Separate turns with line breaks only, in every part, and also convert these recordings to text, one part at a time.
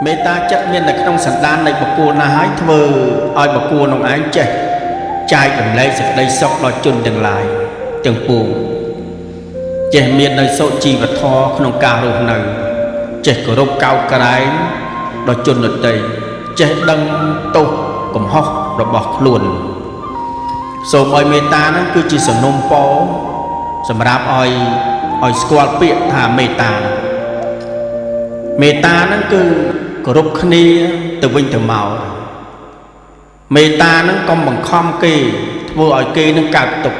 មេតាចិត្តមាននៅក្នុងសន្តាននៃបកគួរណាហើយធ្វើឲ្យបកគួរនោះឯងចេះចែករំលែកសេចក្តីសុខដល់ជនទាំងឡាយទាំងពួងចេះមាននៅសុជីវធម៌ក្នុងការរស់នៅចេះគោរពកោតក្រែងដល់ជនដទៃចេះដឹងទោសកំហុសរបស់ខ្លួនសូមឲ្យមេត្តានោះគឺជាសំណុំពរសម្រាប់ឲ្យស្គាល់ពាក្យថាមេត្តាហ្នឹងគឺគោរពគ្នាទៅវិញទៅមកមេត្តាហ្នឹងកុំបង្ខំគេធ្វើឲ្យគេនឹងកើតទុក្ខ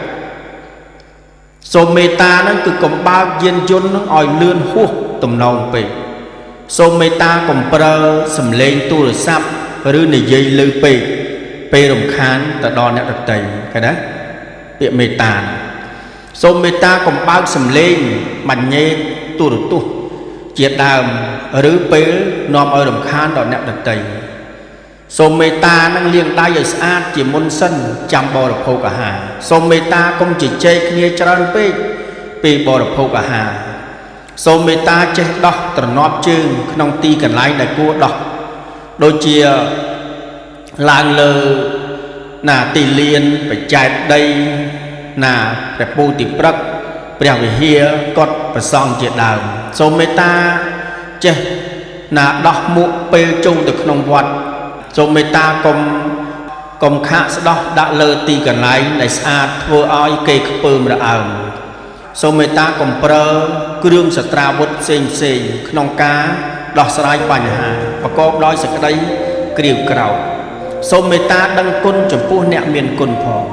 សូមមេត្តាហ្នឹងគឺកុំបើកយានយន្តនឹងឲ្យលឿនហួសទំនងពេកសូមមេត្តាកុំប្រើសំឡេងទូរស័ព្ទឬនិយាយលឺពេកពេលរំខានទៅដល់អ្នកដទៃឃើញទេពាក្យមេត្តាសូមមេត្តាកុំបើកសំឡេងបញ្ញេទូរទស្សន៍ជាដើមឬពេលនាំឲ្យរំខានដល់អ្នកដទៃសូមមេត្តានឹងលាងដៃឲ្យស្អាតជាមុនសិនចាំបរិភោគអាហារសូមមេត្តាកុំជជែកគ្នាច្រើនពេកពេលបរិភោគអាហារសូមមេត្តាចេះដោះទ្រនាប់ជើងក្នុងទីកន្លែងដែលគួរដោះដូចជាឡើងលើទីលានបច្ច័យដីព្រះពូទីព្រឹកព្រះវិហារកុដិប្រសង់ជាដើមសូមមេត្តាចេះដោះមួកពេលចូលទៅក្នុងវត្តសូមមេត្តាកុំខាក់ស្ដោះដាក់លើទីកន្លែងដែលស្អាតធ្វើឲ្យគេខ្ពើមរអើមសូមមេត្តាកុំប្រើគ្រឿងសត្រាវុធផ្សេងក្នុងការដោះស្រាយបញ្ហាប្រកបដោយសេចក្តីក្រៀវក្រោធសូមមេត្តាដឹងគុណចំពោះអ្នកមានគុណផង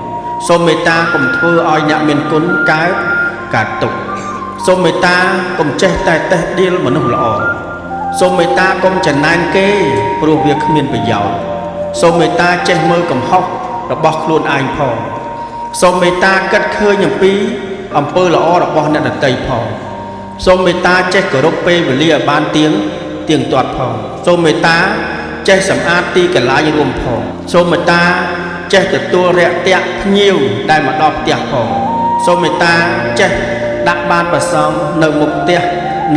សូមមេត្តាកុំធ្វើឲ្យអ្នកមានគុណកើតទុក្ខសូមមេត្តាកុំចេះតែតេះដៀលមនុស្សល្អសូមមេត្តាកុំចំណែនគេព្រោះវាគ្មានប្រយោជន៍សូមមេត្តាចេះមើលកំហុសរបស់ខ្លួនឯងផងសូមមេត្តាគិតឃើញអំពើល្អរបស់អ្នកដទៃផងសូមមេត្តាចេះគោរពពេលវេលាឲ្យបានទៀងទាត់ផងសូមមេត្តាចេះសម្អាតទីកន្លែងរួមផងសូមមេត្តាចេះទទួលរាក់ទាក់ភ្ញៀវដែលមកដល់ផ្ទះផងសូមមេត្តាចេះដាក់បានប្រសំនៅមុខផ្ទះ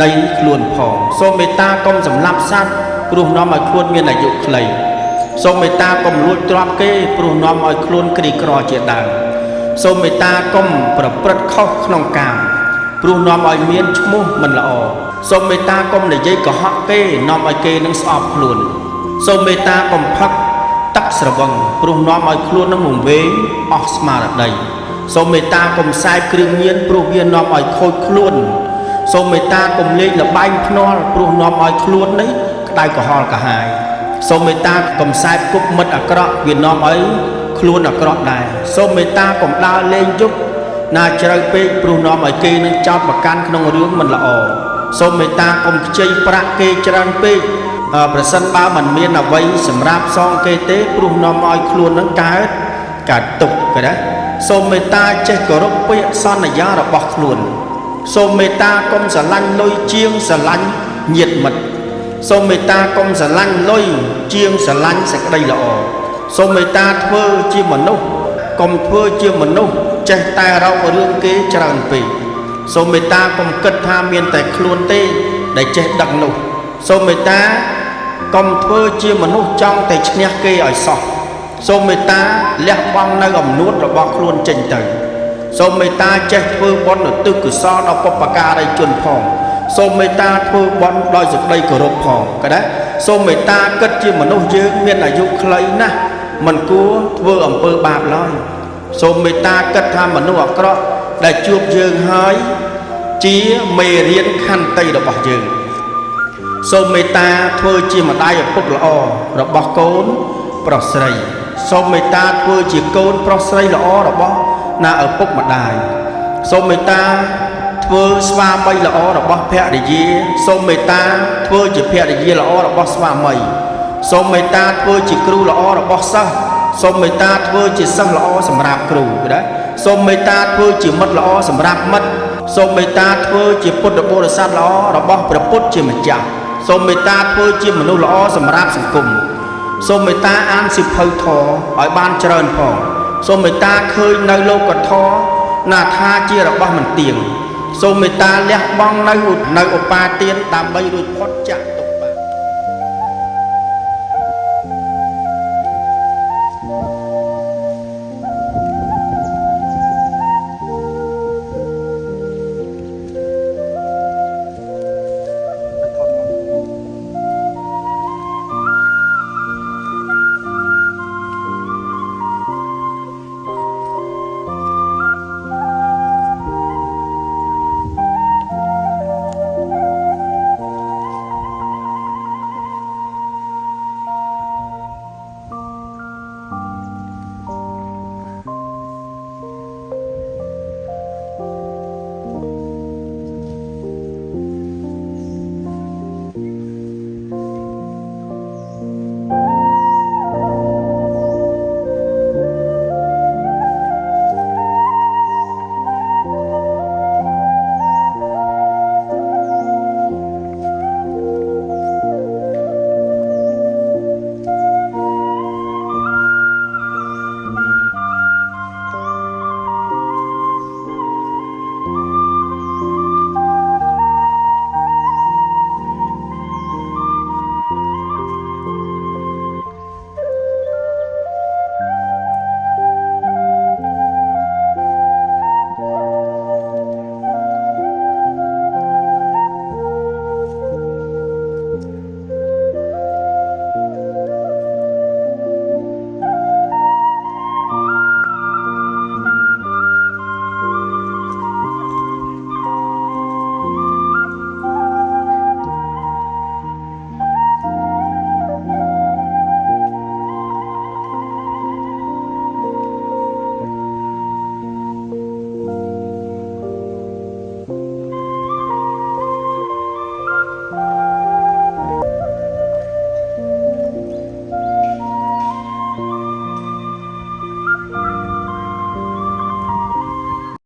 នៃខ្លួនផងសូមមេត្តាកុំសម្លាប់សត្វព្រោះនាំឲ្យខ្លួនមានអាយុខ្លីសូមមេត្តាកុំលួចទ្រព្យគេព្រោះនាំឲ្យខ្លួនក្រីក្រជាដើមសូមមេត្តាកុំប្រព្រឹត្តខុសក្នុងកាមព្រោះនាំឲ្យមានឈ្មោះមិនល្អសូមមេត្តាកុំនិយាយកុហកគេនាំឲ្យគេនឹងស្អប់ខ្លួនសូមមេត្តាកុំផឹកទឹកស្រវឹងព្រោះនាំឲ្យខ្លួននឹងវង្វេងអស់ស្មារតីសូមមេត្តាកុំសែបគ្រឿងញៀនព្រោះវានាំឲ្យខូចខ្លួនសូមមេត្តាកុំលេងល្បែងភ្នាល់ព្រោះនាំឲ្យខ្លួននេះក្តៅក្រហល់កាហាយសូមមេត្តាកុំសែបគប់មិត្តអាក្រក់វានាំឲ្យខ្លួនអាក្រក់ដែរសូមមេត្តាកុំដើរលេងយប់ជ្រៅពេកព្រោះនាំឲ្យគេនឹងចោទប្រកាន់ក្នុងរឿងមិនល្អសូមមេត្តាកុំខ្ចីប្រាក់គេច្រើនពេកប្រសិនបើមិនមានអ្វីសម្រាប់សងគេទេព្រោះនាំឲ្យខ្លួននឹងកើតទុក្ខក៏ដែរសូមមេត្តាចេះគោរពពាក្យសន្យារបស់ខ្លួនសូមមេត្តាកុំស្រឡាញ់លុយជាងស្រឡាញ់ញាតិមិត្តសូមមេត្តាកុំស្រឡាញ់លុយជាងស្រឡាញ់សេចក្តីល្អសូមមេត្តាធ្វើជាមនុស្សកុំធ្វើជាមនុស្សចេះតែរករឿងគេច្រើនពេកសូមមេត្តាកុំគិតថាមានតែខ្លួនទេដែលចេះដឹកនោះសូមមេត្តាកុំធ្វើជាមនុស្សចង់តែឈ្នះគេឲ្យសោះសូមមេត្តាលះបង់នៅអំនួតរបស់ខ្លួនចេញទៅសូមមេត្តាចេះធ្វើបុណ្យឧទ្ទិសកុសលដល់បុព្វការីជនផងសូមមេត្តាធ្វើបុណ្យដោយសេចក្តីគោរពផងក៏ដែរសូមមេត្តាគិតជាមនុស្សយើងមានអាយុខ្លីណាស់មិនគួរធ្វើអំពើបាបឡើយសូមមេត្តាគិតថាមនុស្សអាក្រក់ដែលជួបយើងហើយជាមេរៀនខន្តីរបស់យើងសូមមេត្តាធ្វើជាម្ដាយឪពុកល្អរបស់កូនប្រុសស្រីសូមមេត្តាធ្វើជាកូនប្រុសស្រីល្អរបស់ឪពុកម្ដាយសូមមេត្តាធ្វើស្វាមីល្អរបស់ភរិយាសូមមេត្តាធ្វើជាភរិយាល្អរបស់ស្វាមីសូមមេត្តាធ្វើជាគ្រូល្អរបស់សិស្សសូមមេត្តាធ្វើជាសិស្សល្អសម្រាប់គ្រូដែរសូមមេត្តាធ្វើជាមិត្តល្អសម្រាប់មិត្តសូមមេត្តាធ្វើជាពុទ្ធបរិស័ទល្អរបស់ព្រះពុទ្ធជាម្ចាស់សូមមេត្តាធ្វើជាមនុស្សល្អសម្រាប់សង្គមសូមមេត្តាអានសៀវភៅធម៌ឲ្យបានច្រើនផងសូមមេត្តាឃើញនៅលោកធម៌ថាជារបស់មិនទៀងសូមមេត្តាលះបង់នៅឧបាទានដើម្បីរួចផុតចាក